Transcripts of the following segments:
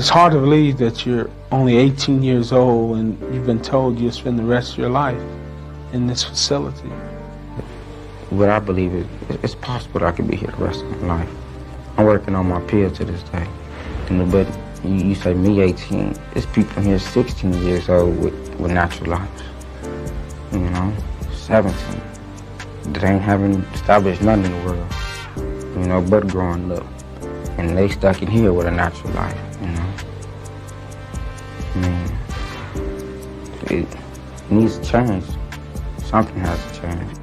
It's hard to believe that you're only 18 years old and you've been told you'll spend the rest of your life in this facility. What I believe is, it's possible that I could be here the rest of my life. I'm working on my appeal to this day. But you say me 18, there's people here 16 years old with natural lives. 17. That ain't having established nothing in the world, but growing up. And they stuck in here with a natural life, It needs to change. Something has to change.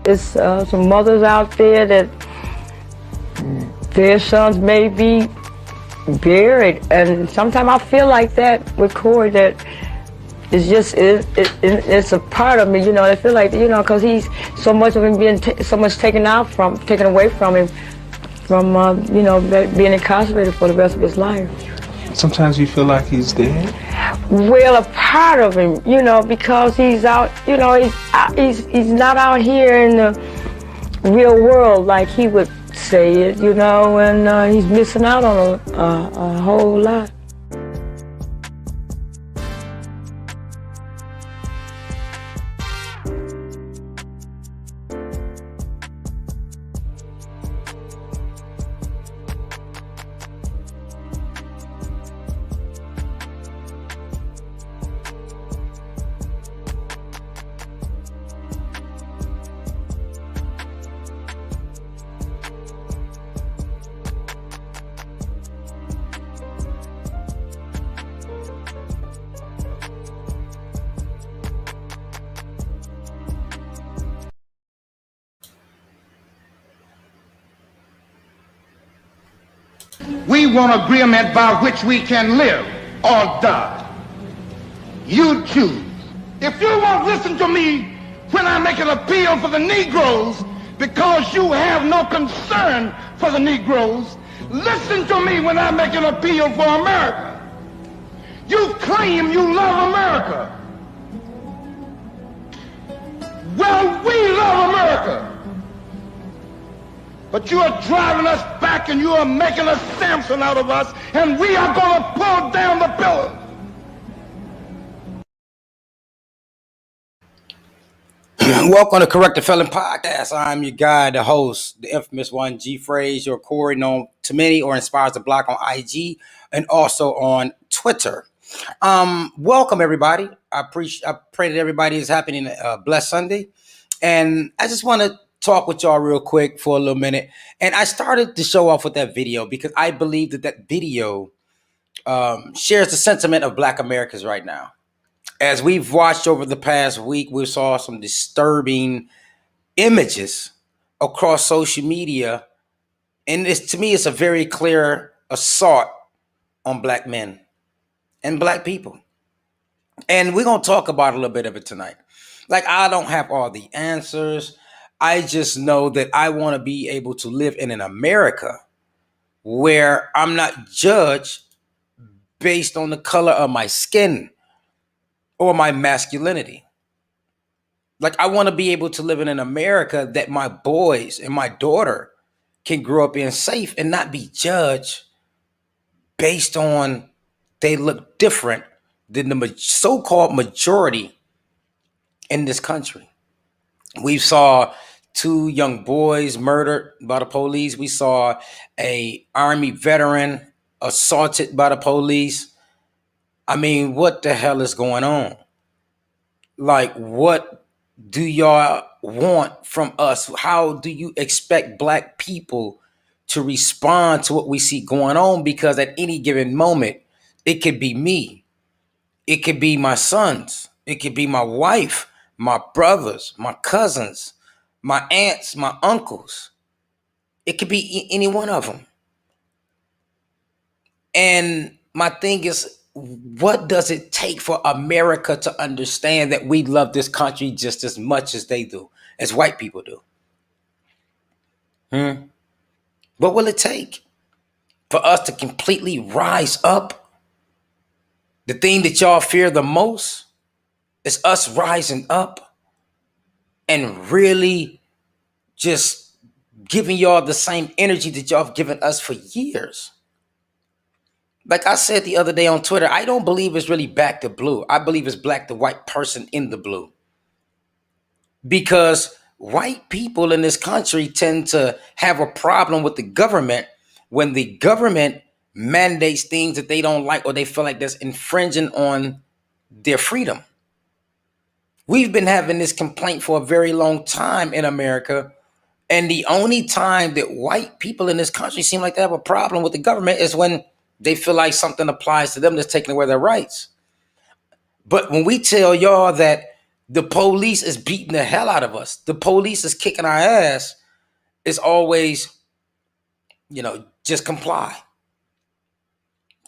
There's some mothers out there that their sons may be buried, and sometimes I feel like that with Corey, that it's a part of me, I feel like, because he's so much of him being so much taken away from him, from being incarcerated for the rest of his life. Sometimes you feel like he's dead? Well, a part of him, because he's out, he's not out here in the real world like he would say it, and he's missing out on a whole lot. We want agreement by which we can live or die. You choose. If you won't listen to me when I make an appeal for the Negroes because you have no concern for the Negroes, listen to me when I make an appeal for America. You claim you love America. Well, we love America. But you are driving us back and you are making a Samson out of us, and we are going to pull down the pillars. Welcome to Correct the Felon podcast. I'm your guy, the host, the infamous one, G Phrase, your Corey, known to many or Inspires the Block on IG and also on Twitter. Welcome everybody. I pray that everybody is having a blessed Sunday. And I just want to talk with y'all real quick for a little minute. And I started to show off with that video because I believe that video shares the sentiment of Black Americans right now. As we've watched over the past week, we saw some disturbing images across social media. And to me, it's a very clear assault on Black men and Black people. And we're going to talk about a little bit of it tonight. Like, I don't have all the answers. I just know that I want to be able to live in an America where I'm not judged based on the color of my skin or my masculinity. Like, I want to be able to live in an America that my boys and my daughter can grow up in safe and not be judged based on they look different than the so-called majority in this country. We saw 2 young boys murdered by the police. We saw a Army veteran assaulted by the police. I mean, what the hell is going on? Like, what do y'all want from us? How do you expect Black people to respond to what we see going on? Because at any given moment, it could be me. It could be my sons. It could be my wife, my brothers, my cousins, my aunts, my uncles. It could be any one of them. And my thing is, what does it take for America to understand that we love this country just as much as they do, as white people do? What will it take for us to completely rise up? The thing that y'all fear the most is us rising up and really just giving y'all the same energy that y'all have given us for years. Like I said the other day on Twitter, I don't believe it's really back to blue. I believe it's black to white person in the blue. Because white people in this country tend to have a problem with the government when the government mandates things that they don't like or they feel like that's infringing on their freedom. We've been having this complaint for a very long time in America. And the only time that white people in this country seem like they have a problem with the government is when they feel like something applies to them that's taking away their rights. But when we tell y'all that the police is beating the hell out of us, the police is kicking our ass, it's always, just comply.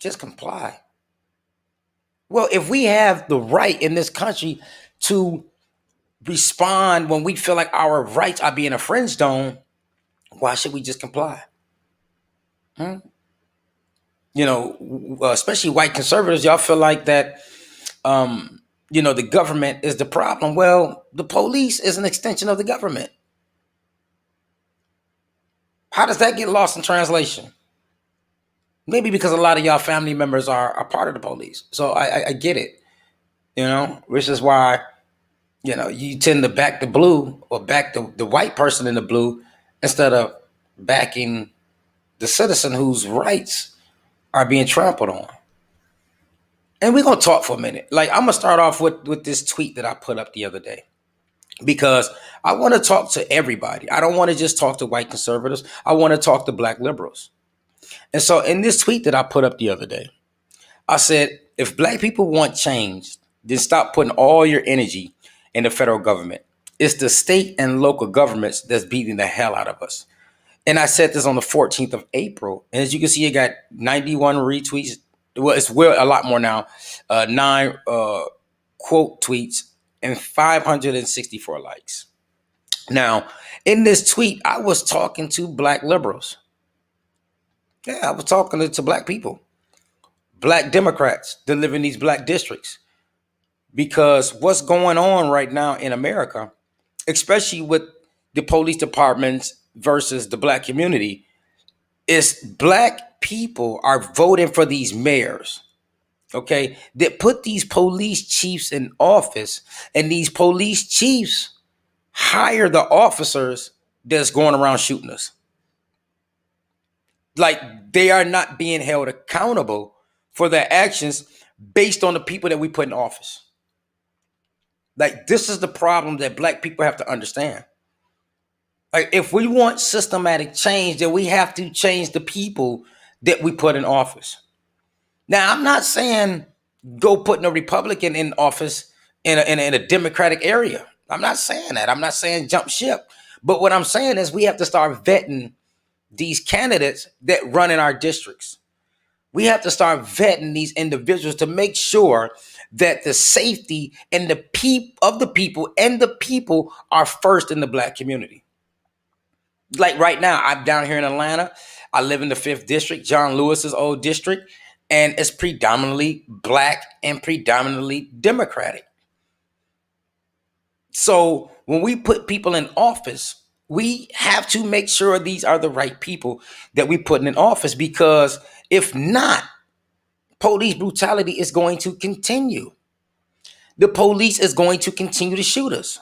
Just comply. Well, if we have the right in this country to respond when we feel like our rights are being infringed on, why should we just comply? Especially white conservatives, y'all feel like that, the government is the problem. Well, the police is an extension of the government. How does that get lost in translation? Maybe because a lot of y'all family members are part of the police. So I get it, which is why, you tend to back the blue or back the white person in the blue instead of backing the citizen whose rights are being trampled on. And we're going to talk for a minute. Like, I'm going to start off with this tweet that I put up the other day, because I want to talk to everybody. I don't want to just talk to white conservatives. I want to talk to black liberals. And so in this tweet that I put up the other day, I said, if black people want change, then stop putting all your energy in the federal government. It's the state and local governments that's beating the hell out of us. And I said this on the 14th of April. And as you can see, it got 91 retweets. Well, it's a lot more now. 9 quote tweets and 564 likes. Now, in this tweet, I was talking to black liberals. Yeah, I was talking to black people, black Democrats that live in these black districts. Because what's going on right now in America, especially with the police departments versus the black community, is black people are voting for these mayors, okay, that put these police chiefs in office, and these police chiefs hire the officers that's going around shooting us. Like, they are not being held accountable for their actions based on the people that we put in office. Like, this is the problem that black people have to understand. Like, if we want systematic change, then we have to change the people that we put in office. Now, I'm not saying go putting a Republican in office in a Democratic area. I'm not saying that. I'm not saying jump ship. But what I'm saying is we have to start vetting these candidates that run in our districts. We have to start vetting these individuals to make sure that the safety and the people and the people are first in the black community. Like right now, I'm down here in Atlanta. I live in the 5th district, John Lewis's old district, and it's predominantly black and predominantly Democratic. So when we put people in office, we have to make sure these are the right people that we put in office, because if not, police brutality is going to continue. The police is going to continue to shoot us.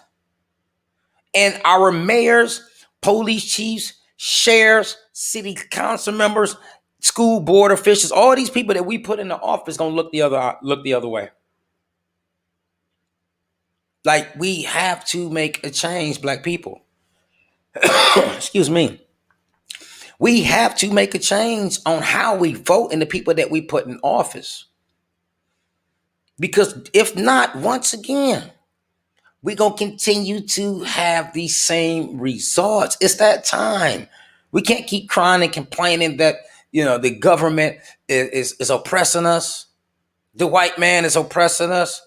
And our mayors, police chiefs, sheriffs, city council members, school board officials, all these people that we put in the office gonna look the other way. Like, we have to make a change, black people. Excuse me. We have to make a change on how we vote and the people that we put in office. Because if not, once again, we're going to continue to have these same results. It's that time. We can't keep crying and complaining that, the government is oppressing us. The white man is oppressing us,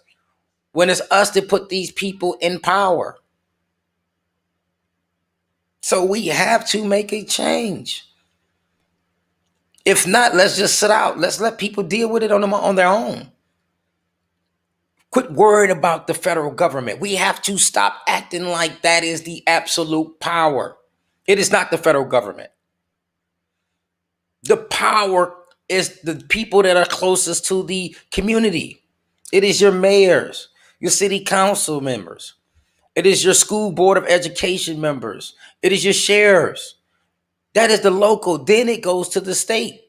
when it's us that put these people in power. So we have to make a change. If not, let's just sit out. Let's let people deal with it on their own. Quit worrying about the federal government. We have to stop acting like that is the absolute power. It is not the federal government. The power is the people that are closest to the community. It is your mayors, your city council members. It is your school board of education members. It is your sheriffs. That is the local. Then it goes to the state.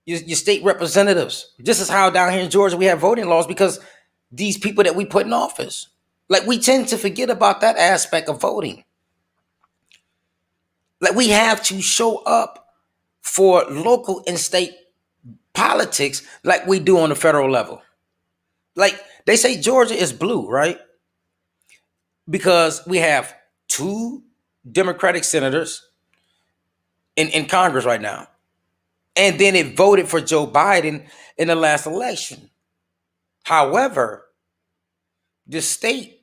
Your state representatives. This is how down here in Georgia we have voting laws, because these people that we put in office. Like, we tend to forget about that aspect of voting. Like, we have to show up for local and state politics like we do on the federal level. Like, they say Georgia is blue, right? Because we have 2 Democratic senators in Congress right now. And then it voted for Joe Biden in the last election. However, the state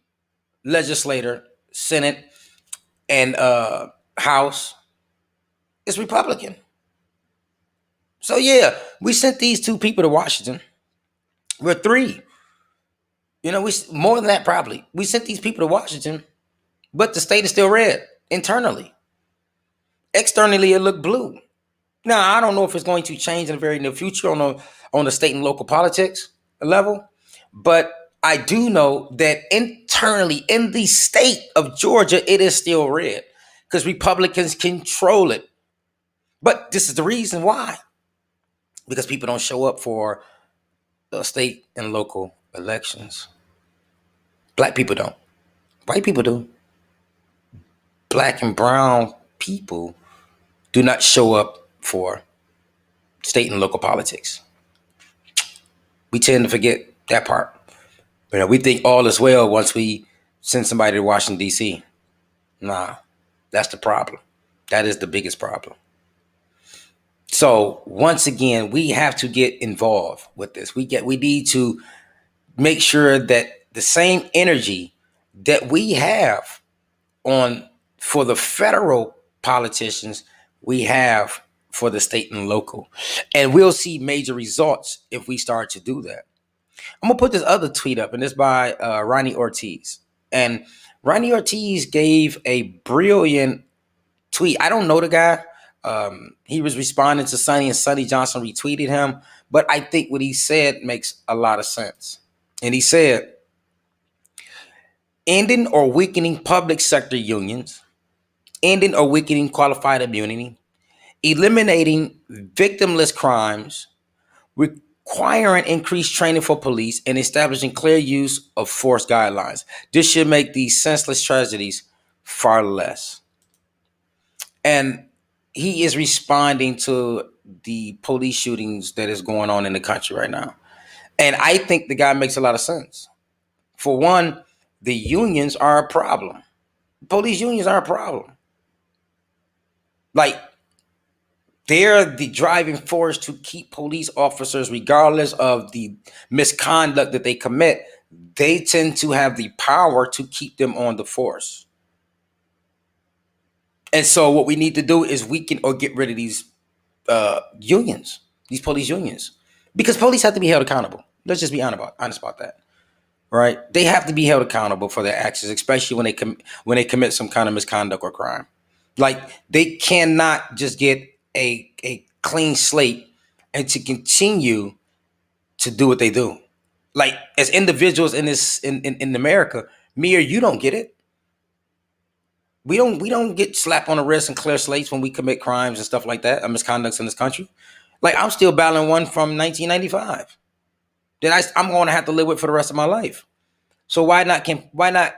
legislator, Senate, and House is Republican. So yeah, we sent these 2 people to Washington. We're 3. We more than that probably. We sent these people to Washington, but the state is still red internally. Externally, it looked blue. Now, I don't know if it's going to change in the very near future on the state and local politics level, but I do know that internally in the state of Georgia, it is still red because Republicans control it. But this is the reason why. Because people don't show up for the state and local elections. Black people don't. White people do. Black and brown people do not show up for state and local politics. We tend to forget that part. We think all is well once we send somebody to Washington, D.C. Nah, that's the problem. That is the biggest problem. So once again, we have to get involved with this. We need to make sure that the same energy that we have for the federal politicians, we have for the state and local. And we'll see major results if we start to do that. I'm going to put this other tweet up, and it's by Ronnie Ortiz. And Ronnie Ortiz gave a brilliant tweet. I don't know the guy. He was responding to Sonny, and Sonny Johnson retweeted him. But I think what he said makes a lot of sense. And he said, ending or weakening public sector unions, ending or weakening qualified immunity, eliminating victimless crimes, requiring increased training for police, and establishing clear use of force guidelines. This should make these senseless tragedies far less. And he is responding to the police shootings that is going on in the country right now. And I think the guy makes a lot of sense. For one, the unions are a problem. Police unions are a problem. Like, they're the driving force to keep police officers, regardless of the misconduct that they commit, they tend to have the power to keep them on the force. And so what we need to do is weaken or get rid of these unions, these police unions, because police have to be held accountable. Let's just be honest about that, right? They have to be held accountable for their actions, especially when they commit some kind of misconduct or crime. Like, they cannot just get a clean slate and to continue to do what they do. Like, as individuals in America, me or you don't get it. We don't get slapped on the wrist and clear slates when we commit crimes and stuff like that, misconducts in this country. Like, I'm still battling one from 1995 that I'm going to have to live with for the rest of my life. So why not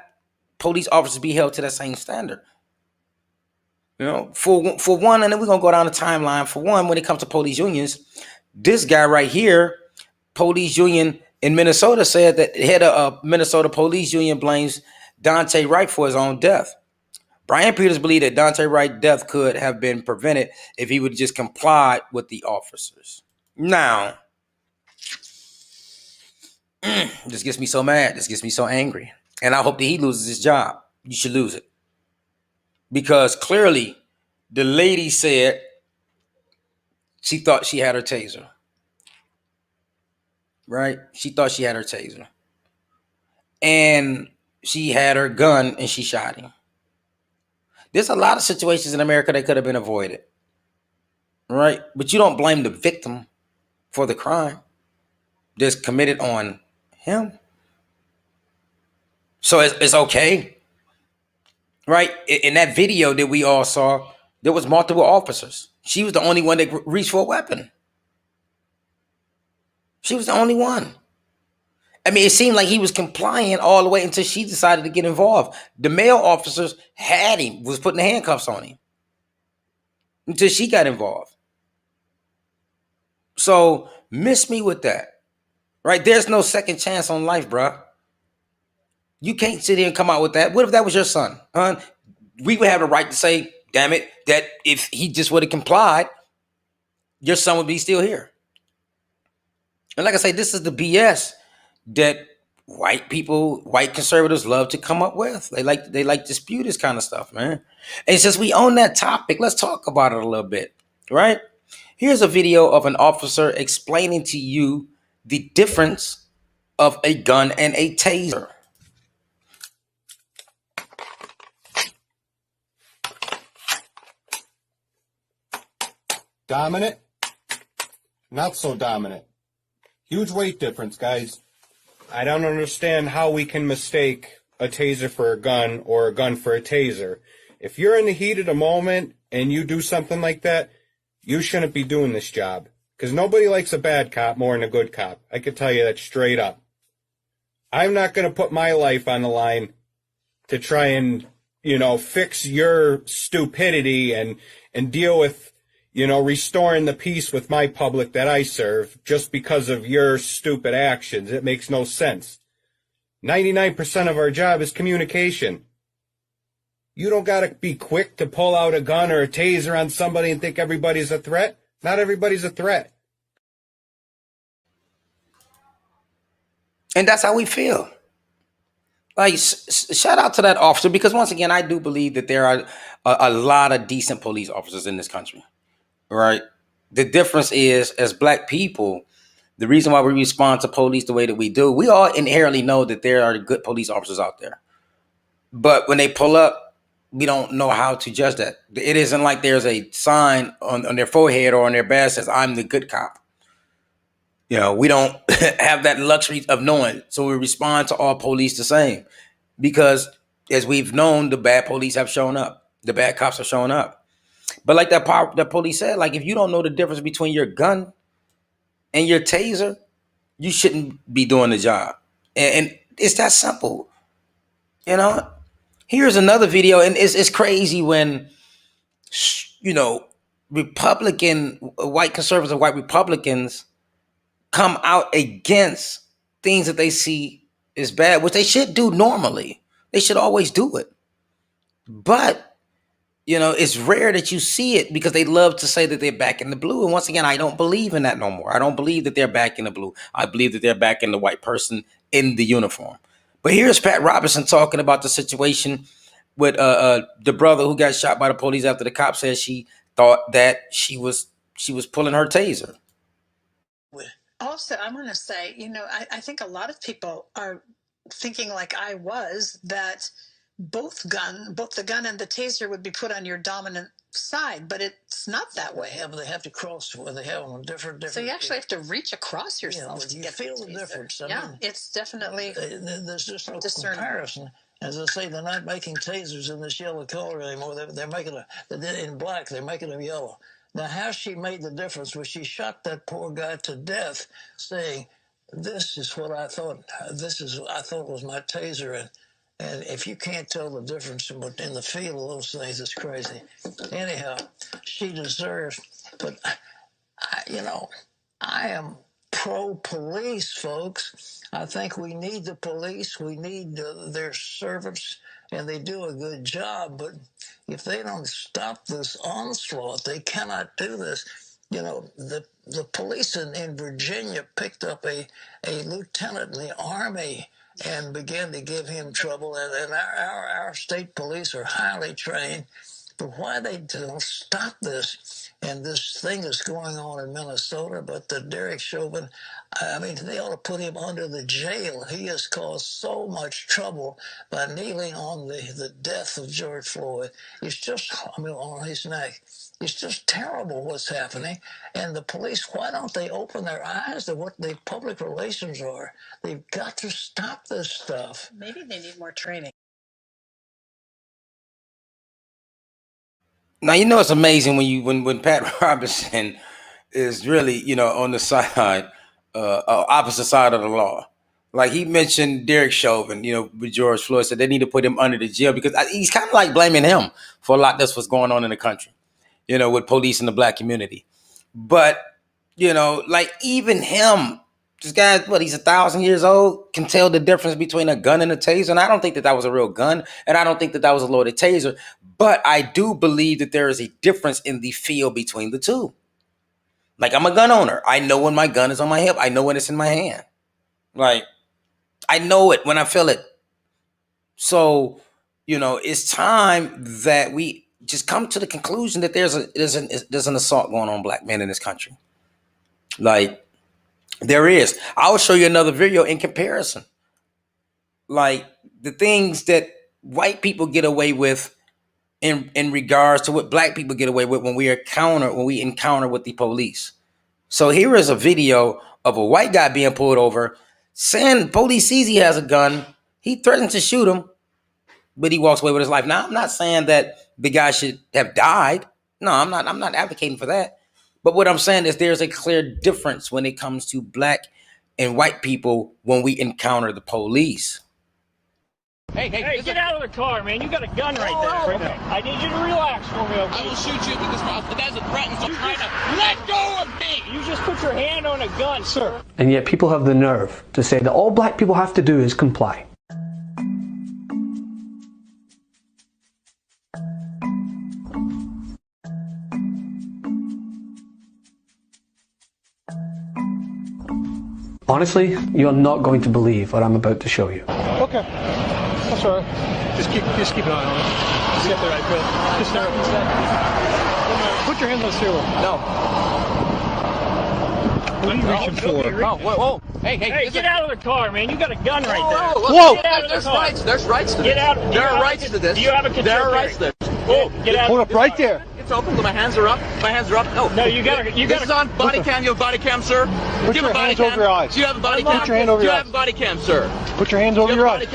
police officers be held to that same standard? For one, and then we're going to go down the timeline. For one, when it comes to police unions, this guy right here, police union in Minnesota, said that the head of Minnesota police union blames Dante Wright for his own death. Brian Peters believed that Dante Wright's death could have been prevented if he would just comply with the officers. Now, this gets me so mad. This gets me so angry. And I hope that he loses his job. You should lose it. Because clearly, the lady said She thought she had her taser. Right? She thought she had her taser. And she had her gun and she shot him. There's a lot of situations in America that could have been avoided. Right? But you don't blame the victim for the crime that's committed on him. So it's okay. Right? In that video that we all saw, there was multiple officers. She was the only one that reached for a weapon. She was the only one. I mean, it seemed like he was compliant all the way until she decided to get involved. The male officers had him, was putting the handcuffs on him until she got involved. So miss me with that, right? There's no second chance on life, bruh. You can't sit here and come out with that. What if that was your son? We would have a right to say, damn it, that if he just would have complied, your son would be still here. And like I say, this is the BS that white people, white conservatives love to come up with. They like dispute this kind of stuff, man. And since we own that topic, let's talk about it a little bit, right? Here's a video of an officer explaining to you the difference of a gun and a taser. Dominant, not so dominant. Huge weight difference, guys. I don't understand how we can mistake a taser for a gun or a gun for a taser. If you're in the heat of the moment and you do something like that, you shouldn't be doing this job. Because nobody likes a bad cop more than a good cop. I can tell you that straight up. I'm not going to put my life on the line to try and, fix your stupidity and deal with, restoring the peace with my public that I serve just because of your stupid actions. It makes no sense. 99% of our job is communication. You don't got to be quick to pull out a gun or a taser on somebody and think everybody's a threat. Not everybody's a threat. And that's how we feel. Like, shout out to that officer, because once again, I do believe that there are a lot of decent police officers in this country, right? The difference is, as black people, the reason why we respond to police the way that we do, we all inherently know that there are good police officers out there. But when they pull up, we don't know how to judge that. It isn't like there's a sign on their forehead or on their badge that says, I'm the good cop. We don't have that luxury of knowing. So we respond to all police the same. Because as we've known, the bad police have shown up. The bad cops have shown up. But like that police said, like, if you don't know the difference between your gun and your taser, you shouldn't be doing the job. And it's that simple. Here's another video, and it's crazy when, Republican, white conservatives and white Republicans come out against things that they see is bad, which they should do normally. They should always do it. But, it's rare that you see it because they love to say that they're back in the blue. And once again, I don't believe in that no more. I don't believe that they're back in the blue. I believe that they're back in the white person in the uniform. But here's Pat Robertson talking about the situation with the brother who got shot by the police after the cop said she thought that she was pulling her taser. Also, I want to say, I think a lot of people are thinking, like I was, that both the gun and the taser would be put on your dominant side, but it's not that way. Yeah, but they have to cross where they have them different. So you actually have to reach across yourself to you get feel the difference. It's definitely there's just no discernible comparison. As I say, they're not making tasers in this yellow color anymore. They're making in black. They're making them yellow. Now, how she made the difference was she shot that poor guy to death, saying, "This is what I thought. I thought was my taser." And if you can't tell the difference in the feel of those things, it's crazy. Anyhow, she deserves. But I am pro-police, folks. I think we need the police. We need their servants, and they do a good job. But if they don't stop this onslaught, they cannot do this. The police in Virginia picked up a lieutenant in the Army and began to give him trouble. And our state police are highly trained. But why they don't stop this? and this thing is going on in Minnesota, but the Derrick Chauvin, I mean, they ought to put him under the jail. He has caused so much trouble by kneeling on the death of George Floyd. It's just, I mean, on his neck. It's just terrible what's happening. And the police, why don't they open their eyes to what the public relations are? They've got to stop this stuff. Maybe they need more training. Now, you know, it's amazing when Pat Robertson is really, you know, on the side, opposite side of the law. Like he mentioned Derrick Chauvin, you know, with George Floyd, said they need to put him under the jail because he's kind of like blaming him for a lot that's what's going on in the country, you know, with police in the black community. But, you know, like even him, this guy, he's 1,000 years old, can tell the difference between a gun and a taser. And I don't think that was a real gun. And I don't think that was a loaded taser. But I do believe that there is a difference in the feel between the two. Like I'm a gun owner. I know when my gun is on my hip. I know when it's in my hand. Like I know it when I feel it. So, you know, it's time that we just come to the conclusion that there's an assault going on black men in this country. Like there is. I'll show you another video in comparison. Like the things that white people get away with in regards to what black people get away with when we encounter with the police. So here is a video of a white guy being pulled over, saying police sees he has a gun. He threatens to shoot him, but he walks away with his life. Now, I'm not saying that the guy should have died. No, I'm not advocating for that. But what I'm saying is there's a clear difference when it comes to black and white people when we encounter the police. Hey, get out of the car, man. You got a gun right there. Okay. I need you to relax for me, okay? I will shoot you because the guy's a threat, so try to let go of me. You just put your hand on a gun, sir. And yet people have the nerve to say that all black people have to do is comply. Honestly, you're not going to believe what I'm about to show you. Okay. That's all right. Just keep an eye on it. Just get the right fit. Just start with that. Put your hands on the steering wheel. No. What are you reaching for? Oh, whoa. Hey, get out of the car, man. You got a gun right there. Whoa! Get out of the car. There's rights to this. Get out. There are rights to this. Do you have a concealed There are carry? rights to this. Whoa, get out. Hold up right there. It's open. My hands are up. No, you got. This is on body cam. You have a body cam, sir? Put your hands over your eyes. Do you have a body cam? Put your hand over your eyes. Do you have a body cam, sir? Put your hands over your eyes.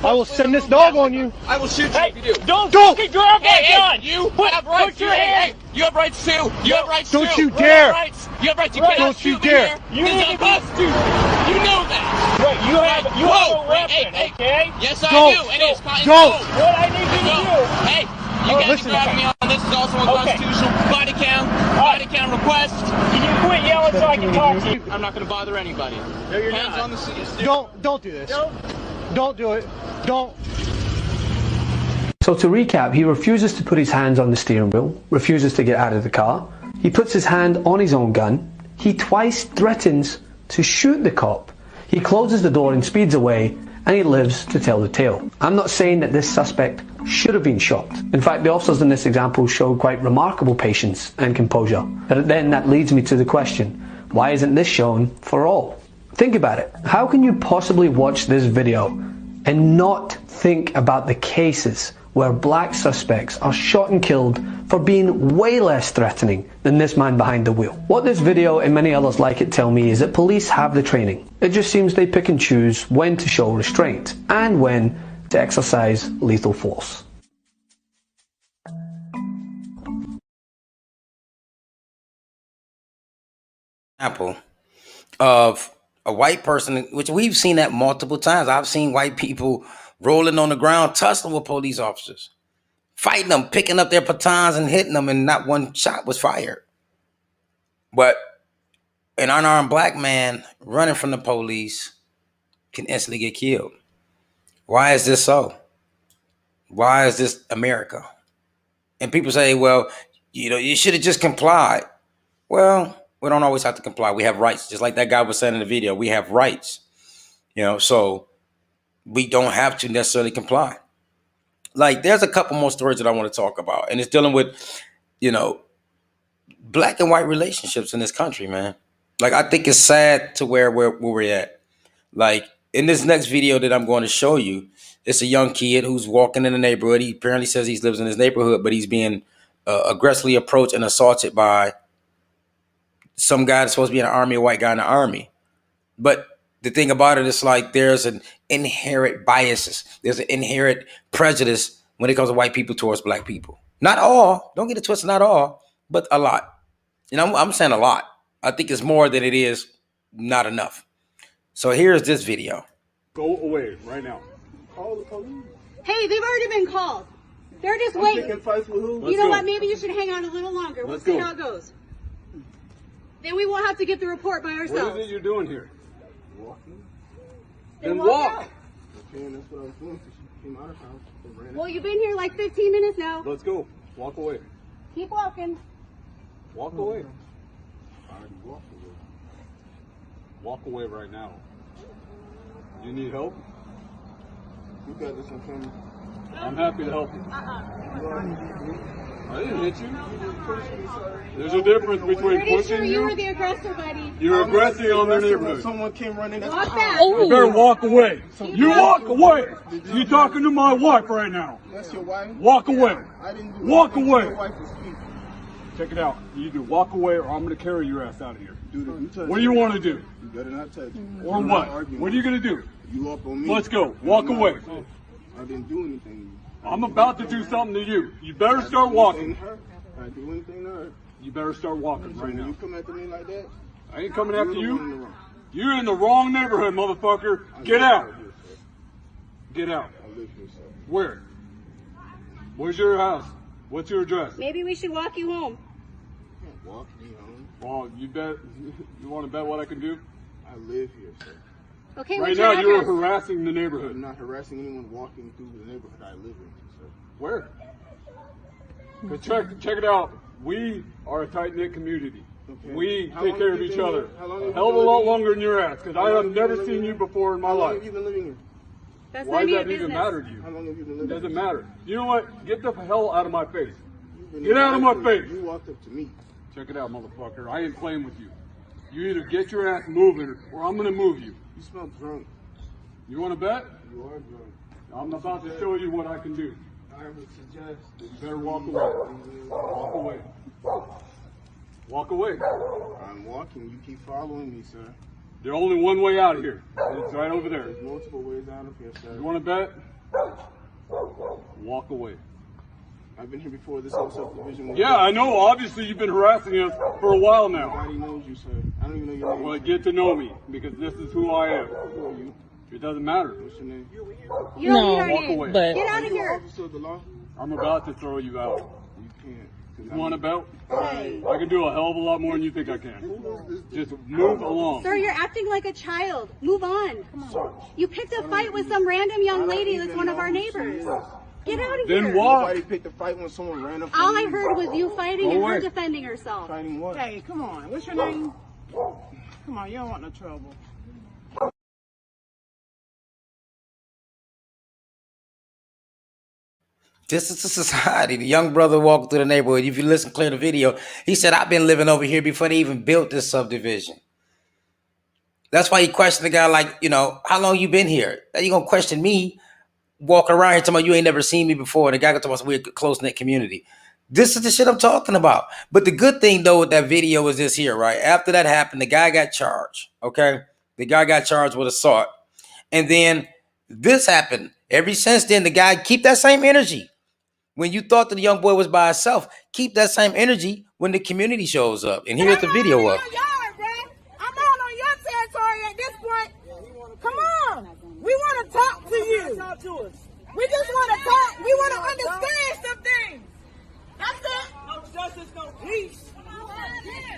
I will send this dog on you. I will shoot you if you do. Don't fucking grab my gun. You have rights. Put your hand. You have rights too. You have rights too. Don't you dare. You have rights. You cannot shoot me here. You need to be. You know that. Wait, you have a weapon, okay? Yes, I do. And it's Don't. What I need you to do. Hey, you guys are grabbing me on this. Is also unconstitutional. Body cam request. Can you quit yelling so I can talk to you? I'm not going to bother anybody. No, you're Hands not. on the seat. Don't do this. Don't do it. Don't. So to recap, he refuses to put his hands on the steering wheel, refuses to get out of the car. He puts his hand on his own gun. He twice threatens to shoot the cop. He closes the door and speeds away, and he lives to tell the tale. I'm not saying that this suspect should have been shot. In fact, the officers in this example showed quite remarkable patience and composure. But then that leads me to the question, why isn't this shown for all? Think about it. How can you possibly watch this video and not think about the cases where black suspects are shot and killed for being way less threatening than this man behind the wheel? What this video and many others like it tell me is that police have the training. It just seems they pick and choose when to show restraint and when to exercise lethal force. Example of a white person, which we've seen that multiple times. I've seen white people rolling on the ground, tussling with police officers, fighting them, picking up their batons and hitting them, and not one shot was fired. But an unarmed black man running from the police can instantly get killed. Why is this so? Why is this America? And people say, well, you know, you should have just complied. Well, we don't always have to comply. We have rights. Just like that guy was saying in the video, we have rights. You know, so we don't have to necessarily comply. Like, there's a couple more stories that I want to talk about. And it's dealing with, you know, black and white relationships in this country, man. Like, I think it's sad to where we're at. Like, in this next video that I'm going to show you, it's a young kid who's walking in the neighborhood. He apparently says he lives in his neighborhood, but he's being aggressively approached and assaulted by some guy that's supposed to be in the army, a white guy in the army. But the thing about it is, like, there's an inherent biases. There's an inherent prejudice when it comes to white people towards black people. Not all. Don't get it twisted. Not all, but a lot. And I'm saying a lot. I think it's more than it is not enough. So here's this video. Go away right now. Call the police. Hey, they've already been called. They're just waiting. Picking fights with who? You know what? Maybe you should hang on a little longer. We'll see how it goes. Then we won't have to get the report by ourselves. What is it you're doing here? Walking. Then walk. Okay, that's what I was doing. She came out of house. Well, you've been here like 15 minutes now. Let's go. Walk away. Keep walking. Walk away. I already walked away. Walk away right now. You need help? You got this in front of me. I'm happy to help you. I didn't hit you. There's a difference between pushing you were the aggressor, buddy. You're aggressing on their neighborhood. Someone came running. Walk back. You better walk away. You walk away. You're talking to my wife right now. That's your wife? Walk away. I didn't do Walk away. Your wife was speaking. Check it out. You either walk away or I'm going to carry your ass out of here. Dude, if you touch What do you want to do? You better not touch me. Or what? What are you going to do? You up on me. Let's go. Walk away. I didn't do anything. I'm about to do something to you. You better start walking. I do anything to her. You better start walking right now. You come after me like that? I ain't coming after you. You're in the wrong neighborhood, motherfucker. Get out. Get out. I live here, sir. Where? Where's your house? What's your address? Maybe we should walk you home. You can't walk me home. Well, you bet. You want to bet what I can do? I live here, sir. Okay, right now you're harassing the neighborhood. I'm not harassing anyone walking through the neighborhood I live in, sir. Where? Check it out. We are a tight-knit community. Okay. We take care of each other. A hell of a lot longer than your ass, because I have never seen you before in my life. How long have you been living here? That's Why does that even matter to you? How long have you been living here? It doesn't matter. You know what? Get the hell out of my face. Get out of my face. You walked up to me. Check it out, motherfucker. I ain't playing with you. You either get your ass moving or I'm going to move you. You smell drunk. You want to bet? You are drunk. I'm about to show you what I can do. I would suggest that you better walk away. Walk away. Walk away. I'm walking. You keep following me, sir. There's only one way out of here. It's right over there. There's multiple ways out of here, sir. You want to bet? Walk away. I've been here before this whole subdivision. Yeah, I know. Obviously, you've been harassing us for a while now. Nobody knows you, sir. I don't even know your name. Well, get to know me, because this is who I am. Who are you? It doesn't matter. What's your name? You don't walk away. But get out of here. Officer of the law? I'm about to throw you out. You can't. You want a belt? I can do a hell of a lot more than you think I can. Just move along. Sir, you're acting like a child. Move on. Come on. You picked a fight with some random young lady that's one of our neighbors. Get out of here. Then walk. Nobody picked a fight when someone ran up. All I heard was you fighting and her defending herself. Fighting what? Hey, come on. What's your name? Come on, you don't want no trouble. This is the society. The young brother walked through the neighborhood. If you listen clear to the video, he said, I've been living over here before they even built this subdivision. That's why he questioned the guy like, how long you been here? You gonna question me walking around here talking about you ain't never seen me before. And the guy gonna talk about we're a close-knit community. This is the shit I'm talking about. But the good thing though with that video is this here, right? After that happened, the guy got charged, okay? The guy got charged with assault. And then this happened. Ever since then, the guy keep that same energy. When you thought that the young boy was by himself, keep that same energy when the community shows up. And here's the video of. I'm out on your territory at this point. Come on. We want to talk to you. Talk to us. We just want to talk. We want to understand some things. That's it. No justice, no peace.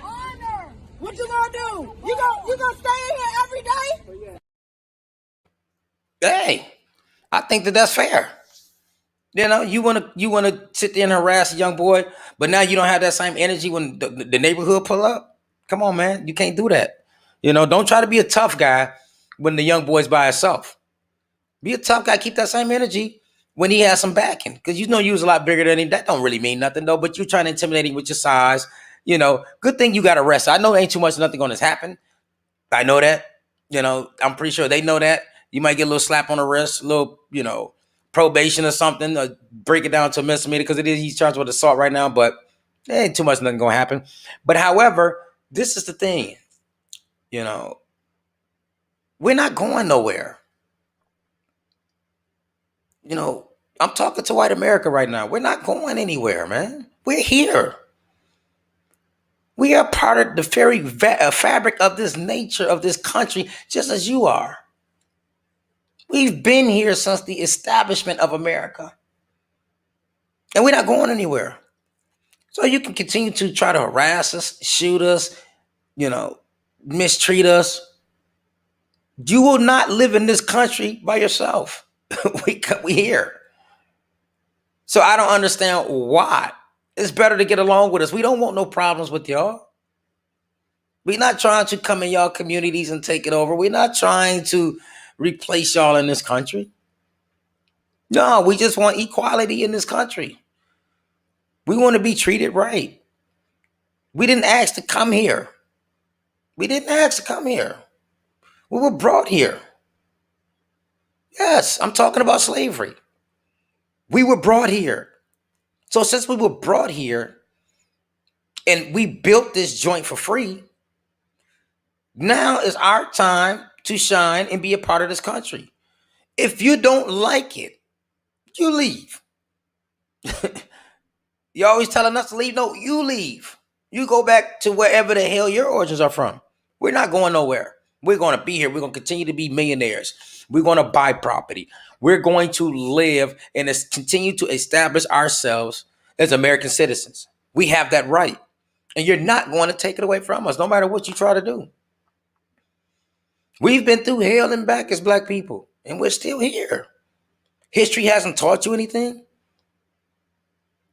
Honor. What you gonna do? You gonna stay in here every day? Hey, I think that's fair. You wanna sit there and harass a young boy, but now you don't have that same energy when the neighborhood pull up. Come on, man, you can't do that. Don't try to be a tough guy when the young boy's by himself. Be a tough guy. Keep that same energy when he has some backing, because you was a lot bigger than him. That don't really mean nothing though. But you're trying to intimidate him with your size, You know, good thing you got arrested. I know ain't too much, nothing gonna happen. I know that. You know, I'm pretty sure they know that. You might get a little slap on the wrist, a little, you know, probation or something, or break it down to a misdemeanor because he's charged with assault right now, but there ain't too much, nothing gonna happen. But however, this is the thing, you know, we're not going nowhere. You know, I'm talking to white America right now. We're not going anywhere, man. We're here. We are part of the very fabric of this nature of this country, just as you are. We've been here since the establishment of America. And we're not going anywhere. So you can continue to try to harass us, shoot us, you know, mistreat us. You will not live in this country by yourself. we here. So I don't understand why. It's better to get along with us. We don't want no problems with y'all. We're not trying to come in y'all communities and take it over. We're not trying to replace y'all in this country. No, we just want equality in this country. We want to be treated right. We didn't ask to come here. We didn't ask to come here. We were brought here. Yes, I'm talking about slavery. We were brought here. So since we were brought here and we built this joint for free, now is our time to shine and be a part of this country. If you don't like it, you leave. You're always telling us to leave. No, you leave. You go back to wherever the hell your origins are from. We're not going nowhere. We're going to be here. We're going to continue to be millionaires. We're going to buy property. We're going to live and continue to establish ourselves as American citizens. We have that right. And you're not going to take it away from us, no matter what you try to do. We've been through hell and back as black people, and we're still here. History hasn't taught you anything.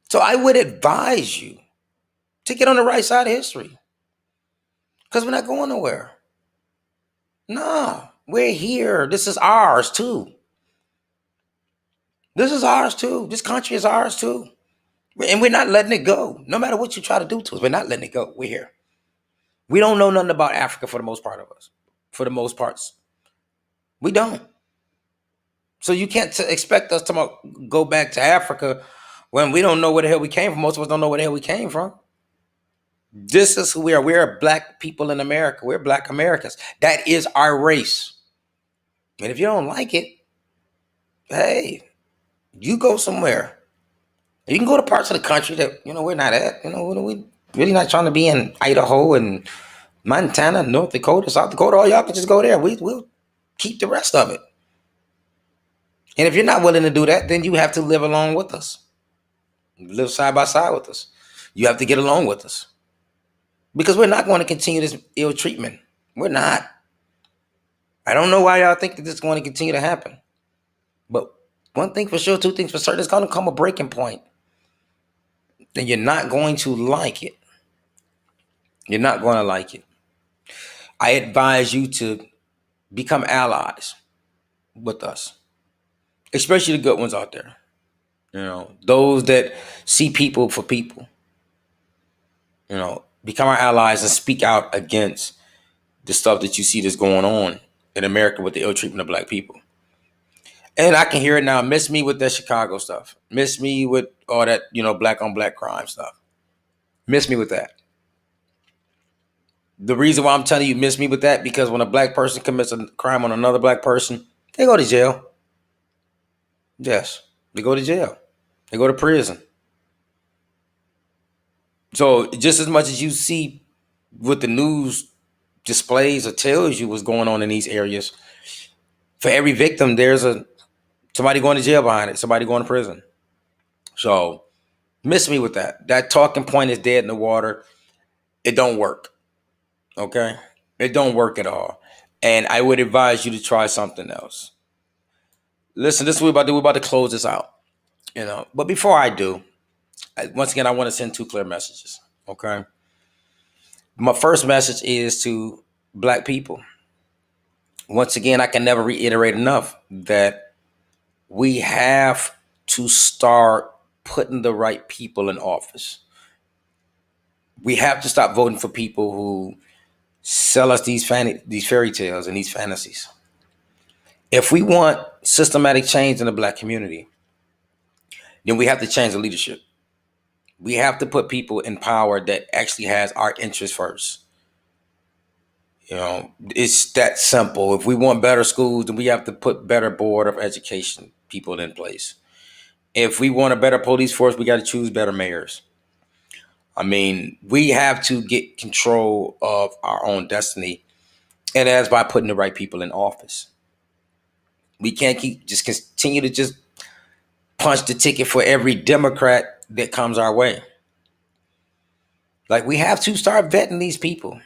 So I would advise you to get on the right side of history, because we're not going nowhere. No, we're here. This is ours too. This is ours too. This country is ours too. And we're not letting it go. No matter what you try to do to us, we're not letting it go. We're here. We don't know nothing about Africa for the most part of us. For the most parts. We don't. So you can't expect us to go back to Africa when we don't know where the hell we came from. Most of us don't know where the hell we came from. This is who we are. We're black people in America. We're black Americans. That is our race. And if you don't like it, hey, you go somewhere. You can go to parts of the country that, we're not at. We really not trying to be in Idaho and Montana, North Dakota, South Dakota. All y'all can just go there. We'll keep the rest of it. And if you're not willing to do that, then you have to live along with us. Live side by side with us. You have to get along with us. Because we're not going to continue this ill treatment. We're not. I don't know why y'all think that this is going to continue to happen. But one thing for sure, two things for certain, it's going to come a breaking point. And you're not going to like it. You're not going to like it. I advise you to become allies with us. Especially the good ones out there. Those that see people for people. Become our allies and speak out against the stuff that you see that's going on in America with the ill treatment of black people. And I can hear it now. Miss me with that Chicago stuff. Miss me with all that, black on black crime stuff. Miss me with that. The reason why I'm telling you miss me with that, because when a black person commits a crime on another black person, they go to jail. Yes, they go to jail. They go to prison. So just as much as you see what the news displays or tells you what's going on in these areas, for every victim, there's somebody going to jail behind it, somebody going to prison. So miss me with that. That talking point is dead in the water. It don't work. Okay? It don't work at all. And I would advise you to try something else. Listen, this is what we're about to do. We're about to close this out. But before I do, once again, I want to send two clear messages. Okay? My first message is to black people. Once again, I can never reiterate enough that we have to start putting the right people in office. We have to stop voting for people who sell us these fairy tales and these fantasies. If we want systematic change in the black community, then we have to change the leadership. We have to put people in power that actually has our interests first. You know, it's that simple. If we want better schools, then we have to put better board of education people in place. If we want a better police force, we got to choose better mayors. I mean, we have to get control of our own destiny, and that's by putting the right people in office. We can't continue to just punch the ticket for every Democrat that comes our way. Like, we have to start vetting these people,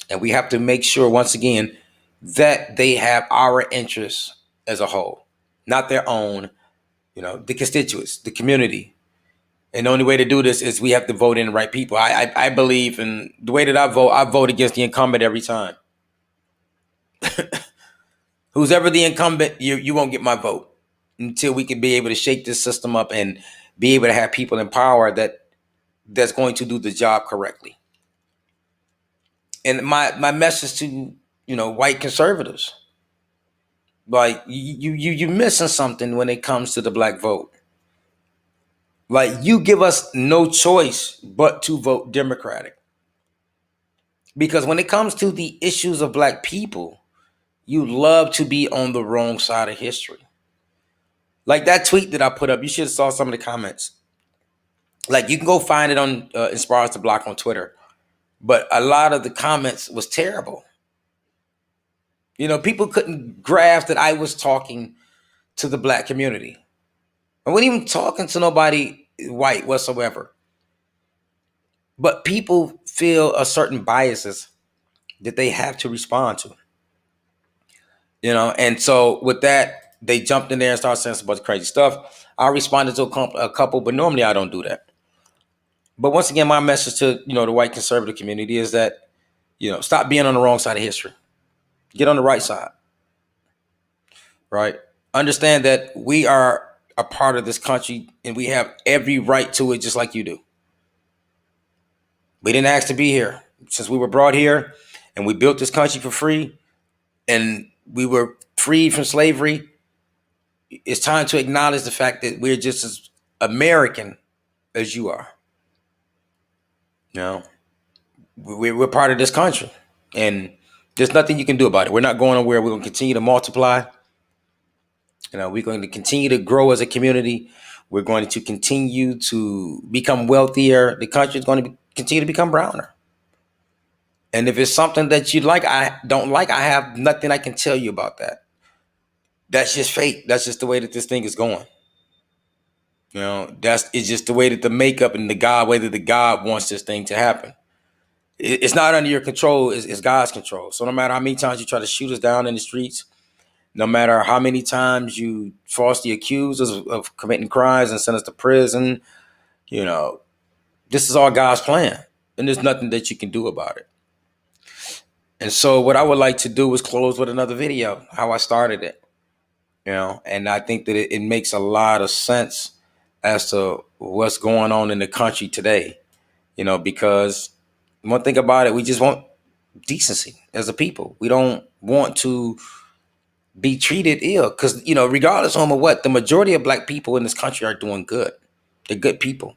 and we have to make sure, once again, that they have our interests as a whole, not their own, the constituents, the community. And the only way to do this is we have to vote in the right people. I believe in the way that I vote against the incumbent every time. Who's ever the incumbent, you won't get my vote until we can be able to shake this system up and be able to have people in power that's going to do the job correctly. And my message to, white conservatives, like, you're missing something when it comes to the black vote. Like, you give us no choice but to vote Democratic. Because when it comes to the issues of black people, you love to be on the wrong side of history. Like that tweet that I put up, you should have saw some of the comments. Like, you can go find it on Inspires to Block on Twitter. But a lot of the comments was terrible. People couldn't grasp that I was talking to the black community. I wasn't even talking to nobody white whatsoever. But people feel a certain biases that they have to respond to. And so with that, they jumped in there and started saying some bunch of crazy stuff. I responded to a couple, but normally I don't do that. But once again, my message to, the white conservative community is that, stop being on the wrong side of history. Get on the right side. Right? Understand that we are a part of this country and we have every right to it, just like you do. We didn't ask to be here. Since we were brought here and we built this country for free and we were freed from slavery, it's time to acknowledge the fact that we're just as American as you are. We're part of this country and there's nothing you can do about it. We're not going nowhere. We're going to continue to multiply. We're going to continue to grow as a community. We're going to continue to become wealthier. The country is going to continue to become browner. And if it's something that you like, I don't like, I have nothing I can tell you about that. That's just fate. That's just the way that this thing is going. It's just the way that the makeup and way that the God wants this thing to happen. It's not under your control. It's God's control. So no matter how many times you try to shoot us down in the streets, no matter how many times you falsely accuse us of committing crimes and send us to prison, this is all God's plan. And there's nothing that you can do about it. And so what I would like to do is close with another video, how I started it. And I think that it makes a lot of sense as to what's going on in the country today, because one thing about it, we just want decency as a people. We don't want to be treated ill because, regardless of what, the majority of black people in this country are doing good. They're good people.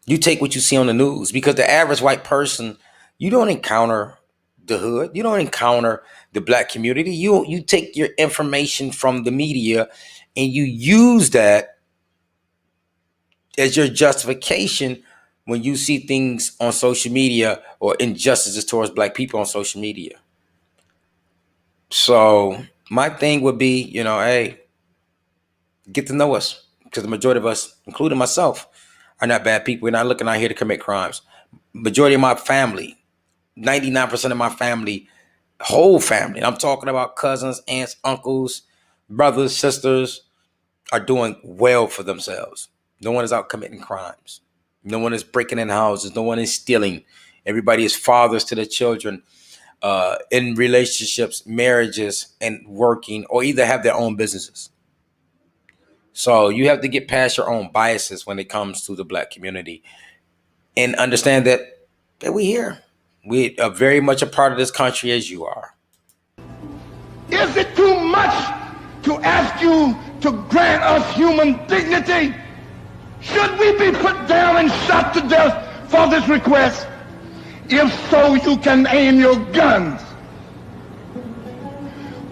You take what you see on the news because the average white person, you don't encounter the hood. You don't encounter the black community. You take your information from the media and you use that as your justification when you see things on social media or injustices towards black people on social media. So my thing would be, hey, get to know us because the majority of us, including myself, are not bad people. We're not looking out here to commit crimes. Majority of my family, 99% of my family, whole family, I'm talking about cousins, aunts, uncles, brothers, sisters, are doing well for themselves. No one is out committing crimes. No one is breaking in houses. No one is stealing. Everybody is fathers to their children, in relationships, marriages, and working, or either have their own businesses. So you have to get past your own biases when it comes to the black community and understand that we here. We are very much a part of this country as you are. Is it too much to ask you to grant us human dignity? Should we be put down and shot to death for this request? If so, you can aim your guns.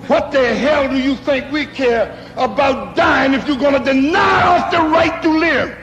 What the hell do you think we care about dying if you're going to deny us the right to live?